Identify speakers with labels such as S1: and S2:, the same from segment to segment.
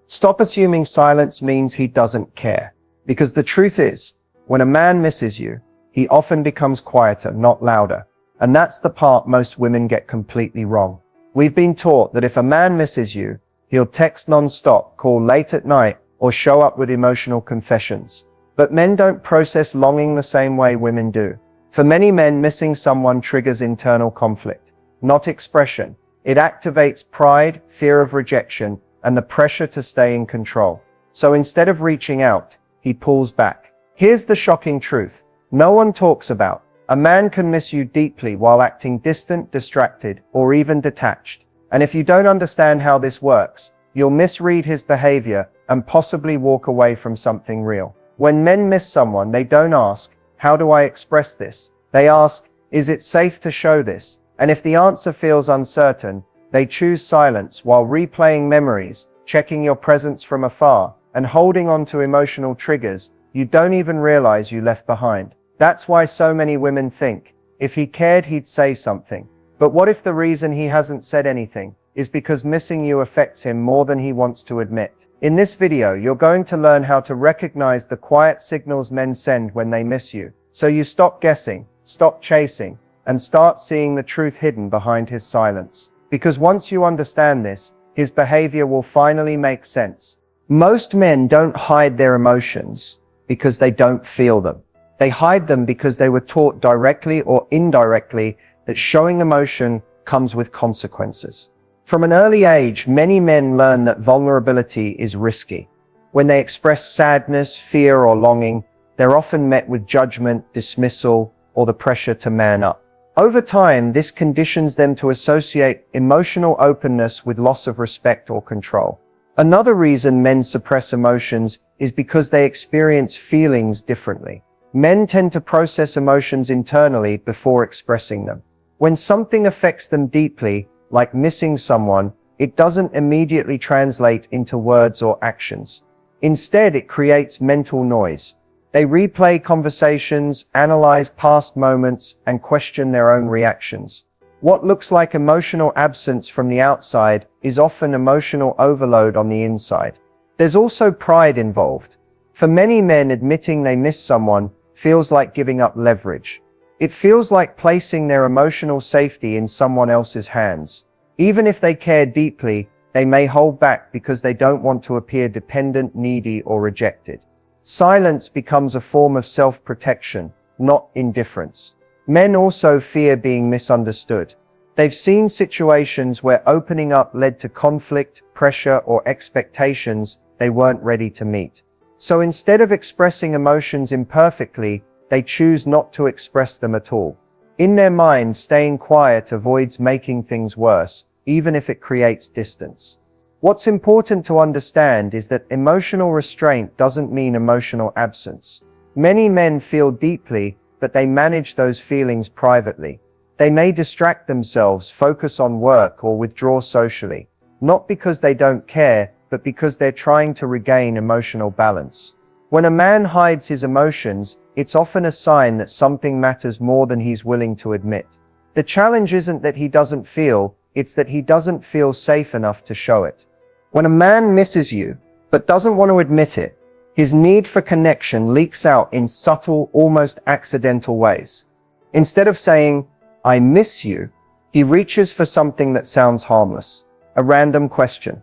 S1: Stop assuming silence means he doesn't care. Because the truth is, when a man misses you, he often becomes quieter, not louder. And that's the part most women get completely wrong. We've been taught that if a man misses you, he'll text non-stop, call late at night, or show up with emotional confessions. But men don't process longing the same way women do. For many men, missing someone triggers internal conflict, not expression. It activates pride, fear of rejection, and the pressure to stay in control. So instead of reaching out, he pulls back. Here's the shocking truth. No one talks about. A man can miss you deeply while acting distant, distracted, or even detached. And if you don't understand how this works, you'll misread his behavior and possibly walk away from something real. When men miss someone, they don't ask, "How do I express this?" They ask, "Is it safe to show this?" And if the answer feels uncertain, they choose silence while replaying memories, checking your presence from afar, and holding on to emotional triggers you don't even realize you left behind. That's why so many women think, if he cared, he'd say something. But what if the reason he hasn't said anything is because missing you affects him more than he wants to admit? In this video, you're going to learn how to recognize the quiet signals men send when they miss you, so you stop guessing, stop chasing, and start seeing the truth hidden behind his silence. Because once you understand this, his behavior will finally make sense. Most men don't hide their emotions because they don't feel them. They hide them because they were taught directly or indirectly that showing emotion comes with consequences. From an early age, many men learn that vulnerability is risky. When they express sadness, fear, or longing, they're often met with judgment, dismissal, or the pressure to man up. Over time, this conditions them to associate emotional openness with loss of respect or control. Another reason men suppress emotions is because they experience feelings differently. Men tend to process emotions internally before expressing them. When something affects them deeply, like missing someone, it doesn't immediately translate into words or actions. Instead, it creates mental noise. They replay conversations, analyze past moments, and question their own reactions. What looks like emotional absence from the outside is often emotional overload on the inside. There's also pride involved. For many men, admitting they miss someone feels like giving up leverage. It feels like placing their emotional safety in someone else's hands. Even if they care deeply, they may hold back because they don't want to appear dependent, needy, or rejected. Silence becomes a form of self-protection, not indifference. Men also fear being misunderstood. They've seen situations where opening up led to conflict, pressure, or expectations they weren't ready to meet. So instead of expressing emotions imperfectly, they choose not to express them at all. In their mind, staying quiet avoids making things worse, even if it creates distance. What's important to understand is that emotional restraint doesn't mean emotional absence. Many men feel deeply, but they manage those feelings privately. They may distract themselves, focus on work, or withdraw socially, not because they don't care, but because they're trying to regain emotional balance. When a man hides his emotions, it's often a sign that something matters more than he's willing to admit. The challenge isn't that he doesn't feel, it's that he doesn't feel safe enough to show it. When a man misses you, but doesn't want to admit it, his need for connection leaks out in subtle, almost accidental ways. Instead of saying, "I miss you," he reaches for something that sounds harmless. A random question.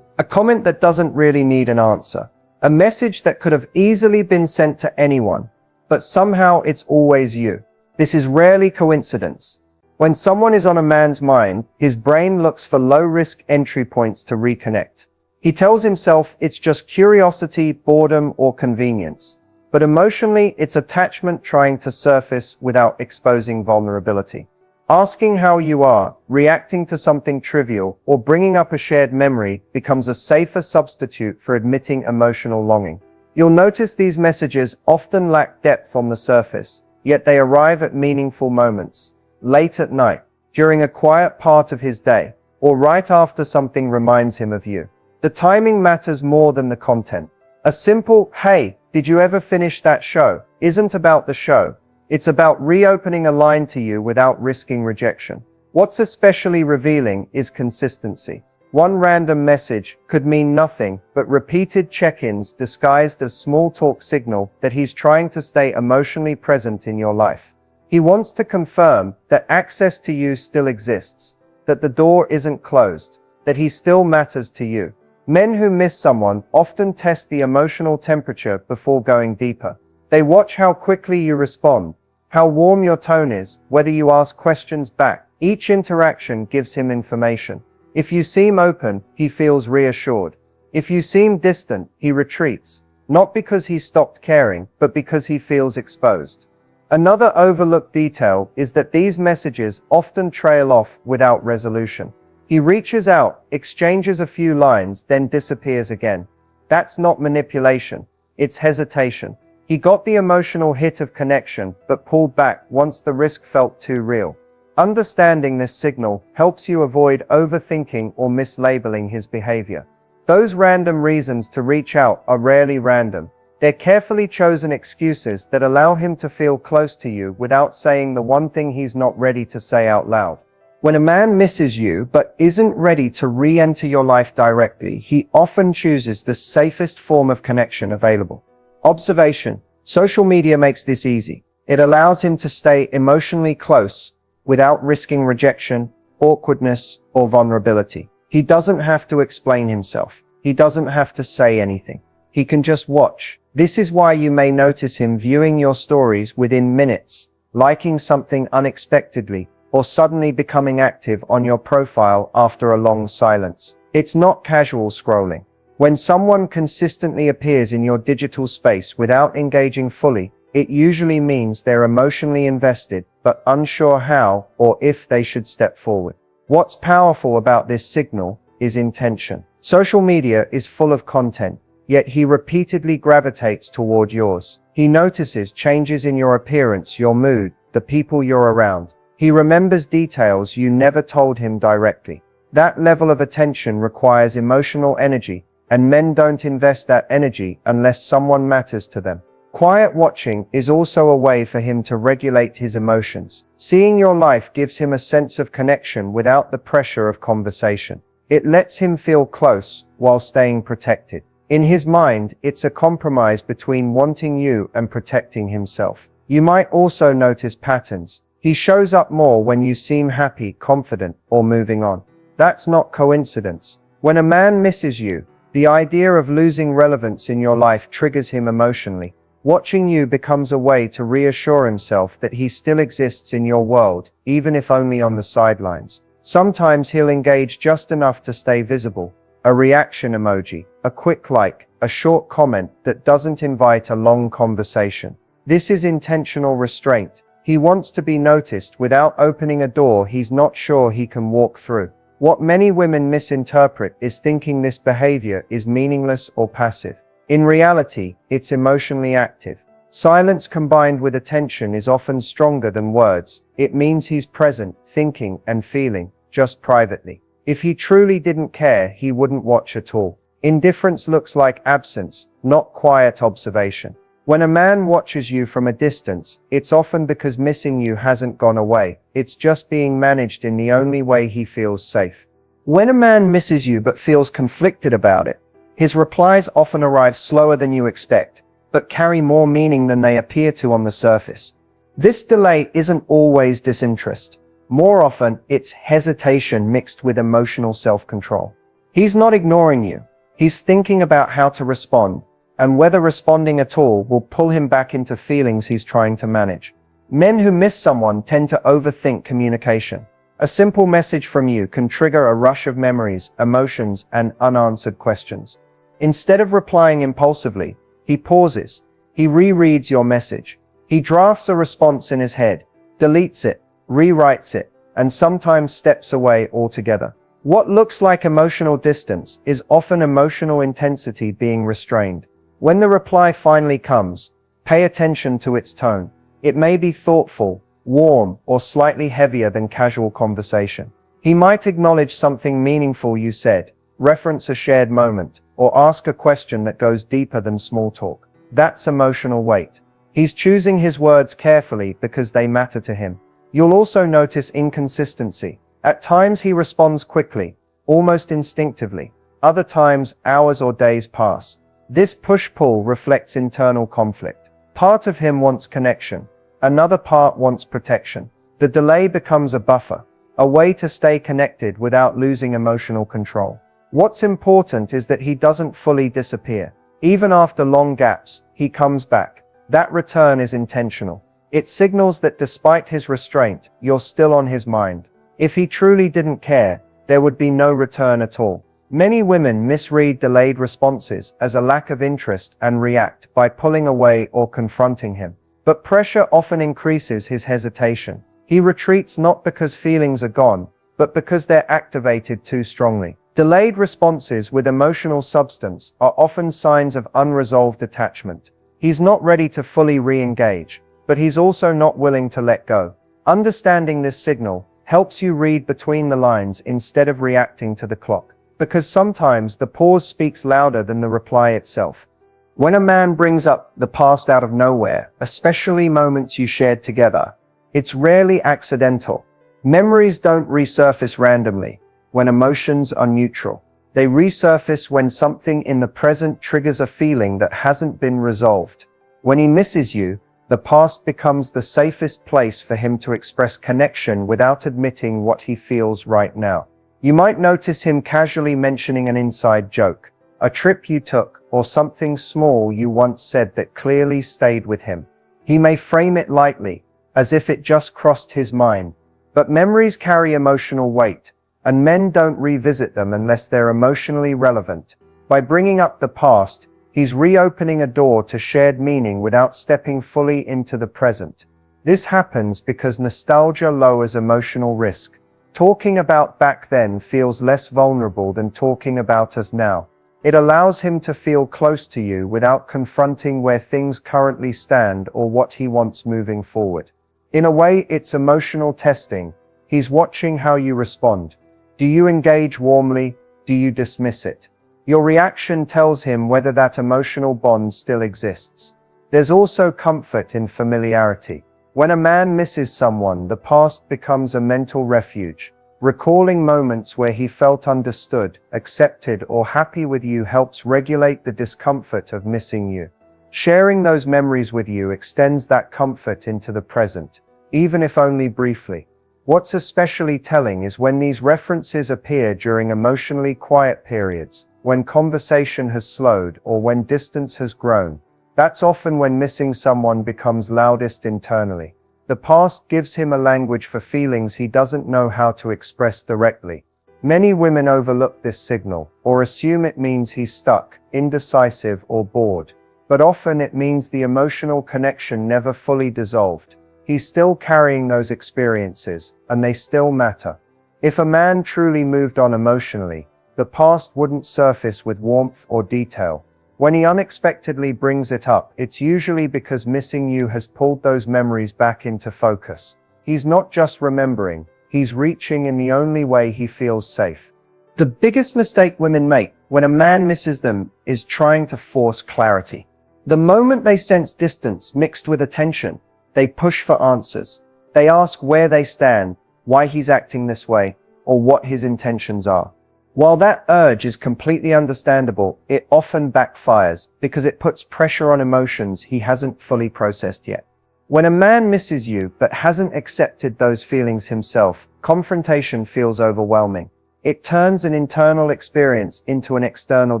S1: A comment that doesn't really need an answer. A message that could have easily been sent to anyone, but somehow it's always you. This is rarely coincidence. When someone is on a man's mind, his brain looks for low-risk entry points to reconnect. He tells himself it's just curiosity, boredom, or convenience. But emotionally, it's attachment trying to surface without exposing vulnerability. Asking how you are, reacting to something trivial, or bringing up a shared memory becomes a safer substitute for admitting emotional longing. You'll notice these messages often lack depth on the surface, yet they arrive at meaningful moments. Late at night, during a quiet part of his day, or right after something reminds him of you. The timing matters more than the content. A simple, "Hey, did you ever finish that show?" isn't about the show. It's about reopening a line to you without risking rejection. What's especially revealing is consistency. One random message could mean nothing, but repeated check-ins disguised as small talk signal that he's trying to stay emotionally present in your life. He wants to confirm that access to you still exists, that the door isn't closed, that he still matters to you. Men who miss someone often test the emotional temperature before going deeper. They watch how quickly you respond, how warm your tone is, whether you ask questions back. Each interaction gives him information. If you seem open, he feels reassured. If you seem distant, he retreats, not because he stopped caring, but because he feels exposed. Another overlooked detail is that these messages often trail off without resolution. He reaches out, exchanges a few lines, then disappears again. That's not manipulation. It's hesitation. He got the emotional hit of connection, but pulled back once the risk felt too real. Understanding this signal helps you avoid overthinking or mislabeling his behavior. Those random reasons to reach out are rarely random. They're carefully chosen excuses that allow him to feel close to you without saying the one thing he's not ready to say out loud. When a man misses you but isn't ready to re-enter your life directly, he often chooses the safest form of connection available. Observation. Social media makes this easy. It allows him to stay emotionally close without risking rejection, awkwardness, or vulnerability. He doesn't have to explain himself. He doesn't have to say anything. He can just watch. This is why you may notice him viewing your stories within minutes, liking something unexpectedly, or suddenly becoming active on your profile after a long silence. It's not casual scrolling. When someone consistently appears in your digital space without engaging fully, it usually means they're emotionally invested, but unsure how or if they should step forward. What's powerful about this signal is intention. Social media is full of content, yet he repeatedly gravitates toward yours. He notices changes in your appearance, your mood, the people you're around. He remembers details you never told him directly. That level of attention requires emotional energy, and men don't invest that energy unless someone matters to them. Quiet watching is also a way for him to regulate his emotions. Seeing your life gives him a sense of connection without the pressure of conversation. It lets him feel close while staying protected. In his mind, it's a compromise between wanting you and protecting himself. You might also notice patterns. He shows up more when you seem happy, confident, or moving on. That's not coincidence. When a man misses you, the idea of losing relevance in your life triggers him emotionally. Watching you becomes a way to reassure himself that he still exists in your world, even if only on the sidelines. Sometimes he'll engage just enough to stay visible. A reaction emoji, a quick like, a short comment that doesn't invite a long conversation. This is intentional restraint. He wants to be noticed without opening a door he's not sure he can walk through. What many women misinterpret is thinking this behavior is meaningless or passive. In reality, it's emotionally active. Silence combined with attention is often stronger than words. It means he's present, thinking and feeling, just privately. If he truly didn't care, he wouldn't watch at all. Indifference looks like absence, not quiet observation. When a man watches you from a distance, it's often because missing you hasn't gone away. It's just being managed in the only way he feels safe. When a man misses you but feels conflicted about it, his replies often arrive slower than you expect, but carry more meaning than they appear to on the surface. This delay isn't always disinterest. More often, it's hesitation mixed with emotional self-control. He's not ignoring you. He's thinking about how to respond, and whether responding at all will pull him back into feelings he's trying to manage. Men who miss someone tend to overthink communication. A simple message from you can trigger a rush of memories, emotions, and unanswered questions. Instead of replying impulsively, he pauses. He rereads your message. He drafts a response in his head, deletes it, rewrites it, and sometimes steps away altogether. What looks like emotional distance is often emotional intensity being restrained. When the reply finally comes, pay attention to its tone. It may be thoughtful, warm, or slightly heavier than casual conversation. He might acknowledge something meaningful you said, reference a shared moment, or ask a question that goes deeper than small talk. That's emotional weight. He's choosing his words carefully because they matter to him. You'll also notice inconsistency. At times he responds quickly, almost instinctively. Other times, hours or days pass. This push-pull reflects internal conflict. Part of him wants connection. Another part wants protection. The delay becomes a buffer, a way to stay connected without losing emotional control. What's important is that he doesn't fully disappear. Even after long gaps, he comes back. That return is intentional. It signals that despite his restraint, you're still on his mind. If he truly didn't care, there would be no return at all. Many women misread delayed responses as a lack of interest and react by pulling away or confronting him. But pressure often increases his hesitation. He retreats not because feelings are gone, but because they're activated too strongly. Delayed responses with emotional substance are often signs of unresolved attachment. He's not ready to fully re-engage, but he's also not willing to let go. Understanding this signal helps you read between the lines instead of reacting to the clock. Because sometimes the pause speaks louder than the reply itself. When a man brings up the past out of nowhere, especially moments you shared together, it's rarely accidental. Memories don't resurface randomly when emotions are neutral. They resurface when something in the present triggers a feeling that hasn't been resolved. When he misses you, the past becomes the safest place for him to express connection without admitting what he feels right now. You might notice him casually mentioning an inside joke, a trip you took, or something small you once said that clearly stayed with him. He may frame it lightly, as if it just crossed his mind. But memories carry emotional weight, and men don't revisit them unless they're emotionally relevant. By bringing up the past, he's reopening a door to shared meaning without stepping fully into the present. This happens because nostalgia lowers emotional risk. Talking about back then feels less vulnerable than talking about us now. It allows him to feel close to you without confronting where things currently stand or what he wants moving forward. In a way, it's emotional testing. He's watching how you respond. Do you engage warmly? Do you dismiss it? Your reaction tells him whether that emotional bond still exists. There's also comfort in familiarity. When a man misses someone, the past becomes a mental refuge. Recalling moments where he felt understood, accepted, or happy with you helps regulate the discomfort of missing you. Sharing those memories with you extends that comfort into the present, even if only briefly. What's especially telling is when these references appear during emotionally quiet periods, when conversation has slowed or when distance has grown. That's often when missing someone becomes loudest internally. The past gives him a language for feelings he doesn't know how to express directly. Many women overlook this signal, or assume it means he's stuck, indecisive, or bored. But often it means the emotional connection never fully dissolved. He's still carrying those experiences, and they still matter. If a man truly moved on emotionally, the past wouldn't surface with warmth or detail. When he unexpectedly brings it up, it's usually because missing you has pulled those memories back into focus. He's not just remembering, he's reaching in the only way he feels safe. The biggest mistake women make when a man misses them is trying to force clarity. The moment they sense distance mixed with attention, they push for answers. They ask where they stand, why he's acting this way, or what his intentions are. While that urge is completely understandable, it often backfires because it puts pressure on emotions he hasn't fully processed yet. When a man misses you but hasn't accepted those feelings himself, confrontation feels overwhelming. It turns an internal experience into an external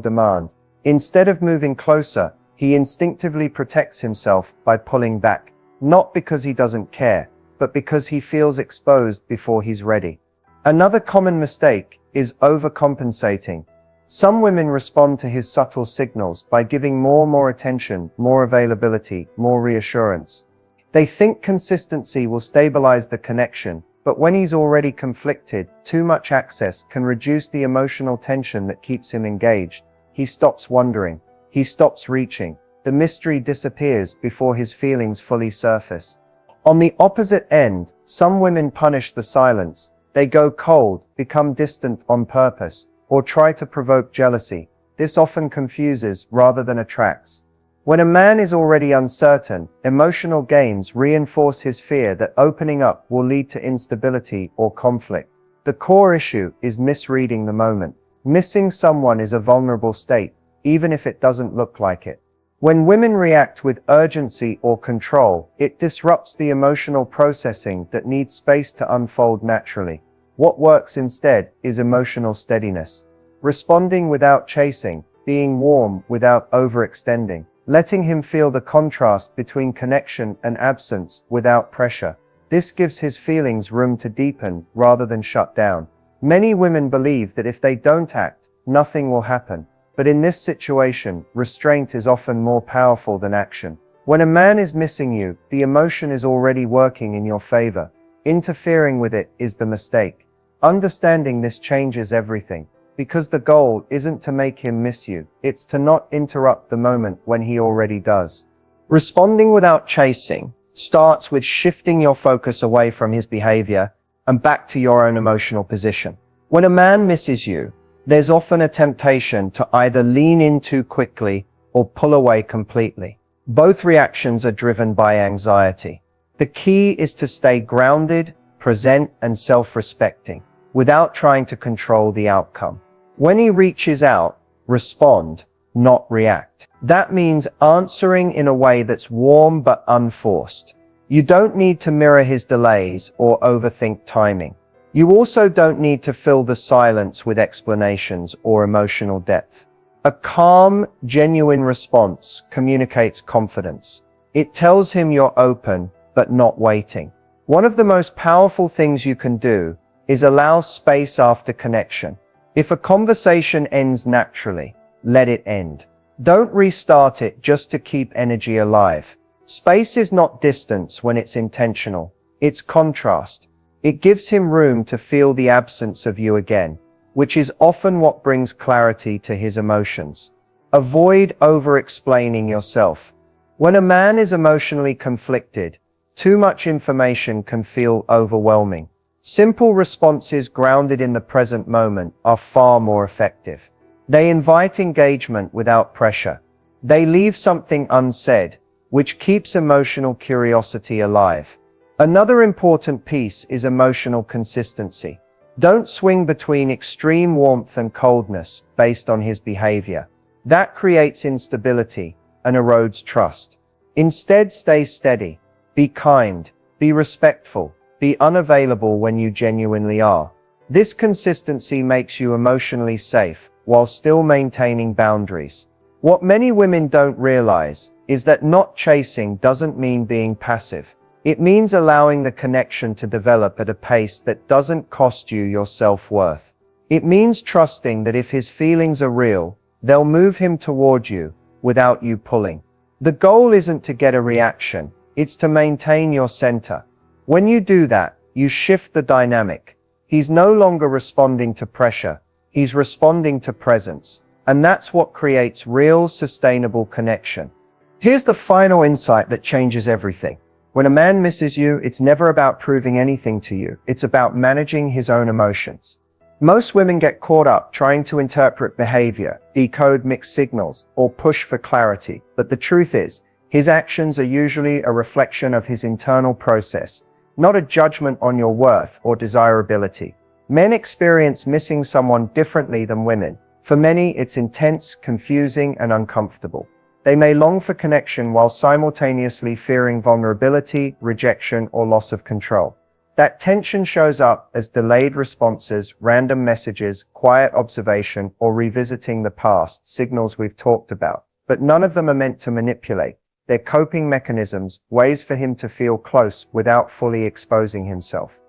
S1: demand. Instead of moving closer, he instinctively protects himself by pulling back. Not because he doesn't care, but because he feels exposed before he's ready. Another common mistake is overcompensating. Some women respond to his subtle signals by giving more attention, more availability, more reassurance. They think consistency will stabilize the connection, but when he's already conflicted, too much access can reduce the emotional tension that keeps him engaged. He stops wondering. He stops reaching. The mystery disappears before his feelings fully surface. On the opposite end, some women punish the silence. They go cold, become distant on purpose, or try to provoke jealousy. This often confuses rather than attracts. When a man is already uncertain, emotional games reinforce his fear that opening up will lead to instability or conflict. The core issue is misreading the moment. Missing someone is a vulnerable state, even if it doesn't look like it. When women react with urgency or control, it disrupts the emotional processing that needs space to unfold naturally. What works instead is emotional steadiness. Responding without chasing, being warm without overextending, letting him feel the contrast between connection and absence without pressure. This gives his feelings room to deepen rather than shut down. Many women believe that if they don't act, nothing will happen. But in this situation, restraint is often more powerful than action. When a man is missing you, the emotion is already working in your favor. Interfering with it is the mistake. Understanding this changes everything, because the goal isn't to make him miss you, it's to not interrupt the moment when he already does. Responding without chasing starts with shifting your focus away from his behavior and back to your own emotional position. When a man misses you, there's often a temptation to either lean in too quickly or pull away completely. Both reactions are driven by anxiety. The key is to stay grounded, present, and self-respecting, without trying to control the outcome. When he reaches out, respond, not react. That means answering in a way that's warm but unforced. You don't need to mirror his delays or overthink timing. You also don't need to fill the silence with explanations or emotional depth. A calm, genuine response communicates confidence. It tells him you're open, but not waiting. One of the most powerful things you can do is allow space after connection. If a conversation ends naturally, let it end. Don't restart it just to keep energy alive. Space is not distance when it's intentional. It's contrast. It gives him room to feel the absence of you again, which is often what brings clarity to his emotions. Avoid over-explaining yourself. When a man is emotionally conflicted, too much information can feel overwhelming. Simple responses grounded in the present moment are far more effective. They invite engagement without pressure. They leave something unsaid, which keeps emotional curiosity alive. Another important piece is emotional consistency. Don't swing between extreme warmth and coldness based on his behavior. That creates instability and erodes trust. Instead, stay steady. Be kind. Be respectful. Be unavailable when you genuinely are. This consistency makes you emotionally safe while still maintaining boundaries. What many women don't realize is that not chasing doesn't mean being passive. It means allowing the connection to develop at a pace that doesn't cost you your self-worth. It means trusting that if his feelings are real, they'll move him toward you without you pulling. The goal isn't to get a reaction, it's to maintain your center. When you do that, you shift the dynamic. He's no longer responding to pressure, he's responding to presence. And that's what creates real, sustainable connection. Here's the final insight that changes everything. When a man misses you, it's never about proving anything to you. It's about managing his own emotions. Most women get caught up trying to interpret behavior, decode mixed signals, or push for clarity. But the truth is, his actions are usually a reflection of his internal process, not a judgment on your worth or desirability. Men experience missing someone differently than women. For many, it's intense, confusing, and uncomfortable. They may long for connection while simultaneously fearing vulnerability, rejection, or loss of control. That tension shows up as delayed responses, random messages, quiet observation, or revisiting the past, signals we've talked about. But none of them are meant to manipulate. They're coping mechanisms, ways for him to feel close without fully exposing himself.